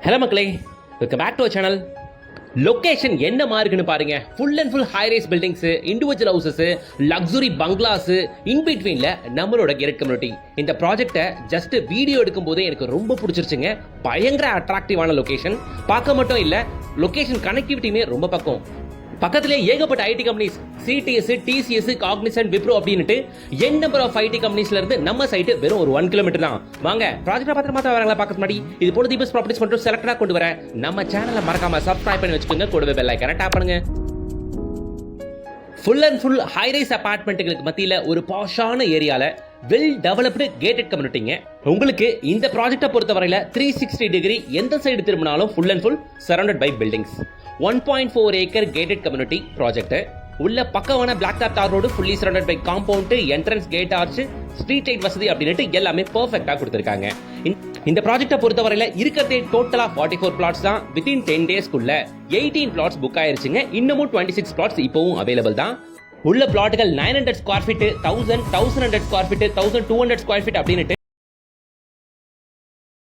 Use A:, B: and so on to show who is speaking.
A: Hello மக்களே, welcome back to our channel. Location என்ன மாதிரி இருக்குன்னு பாருங்க. Full and full high rise buildings, individual houses, luxury bungalows, in பிட்வீன்ல நம்மளோட கெரட் கம்யூனிட்டி. இந்த ப்ராஜெக்ட்டை ஜஸ்ட் வீடியோ எடுக்கும் போதே எனக்கு ரொம்ப பிடிச்சிருச்சுங்க. பயங்கர அட்ராக்டிவான லொகேஷன். பார்க்க மட்டும் இல்ல, லொகேஷன் கனெக்டிவிட்டியுமே ரொம்ப பக்கத்திலே ஏகப்பட்ட IT companies, CTS, TCS, Cognizant, Wipro அப்படின்னுட்டு என் நம்பர் ஆஃப் ஐடி கம்பெனிஸ்ல இருந்து நம்ம சைட் வெறும் ஒரு 1 கிலோமீட்டர் தான். வாங்க ப்ராஜெக்ட் பார்த்து வராங்களா பார்க்க முன்னாடி இது போல தீபஸ் ப்ராப்பர்ட்டிஸ் மட்டும் செலக்டடா கொண்டு வர நம்ம சேனலை மறக்காம சப்ஸ்கிரைப் பண்ணி வச்சுக்கோங்க. கூடவே பெல் ஐகானை டாப் பண்ணுங்க. Full and full high rise அபார்ட்மெண்ட்டுகளுக்கு மத்தியில் ஒரு பாஷான ஏரியால வெல் டெவலப்டு கேட்டட் கம்யூனிட்டிங்க. உங்களுக்கு இந்த ப்ராஜெக்டை பொறுத்தவரையில 360 டிகிரி எந்த சைடு திரும்பினாலும் full and full surrounded by buildings. 1.4 acre gated community project. உள்ள பக்கமான பிளாக் டாப் தார் road, fully surrounded by compound, entrance gate arch, street light வசதி அப்படின்ட்டு எல்லாமே பெர்ஃபெக்ட்டா கொடுத்திருக்காங்க. இந்த ப்ராஜெக்ட்டை பொறுத்தவரையில இருக்கிறதே டோட்டலா 44 பிளாட்ஸ் தான். வித்தின் 10 டேஸ்க்குள்ள 18 பிளாட்ஸ் புக் ஆயிருச்சுங்க. இன்னமும் 26 பிளாட்ஸ் இப்பவும் அவைலபிள் தான். உள்ள பிளாட்டுகள் 900 square feet, 1000, 1100 square feet, 1200 square feet அப்படின்ட்டு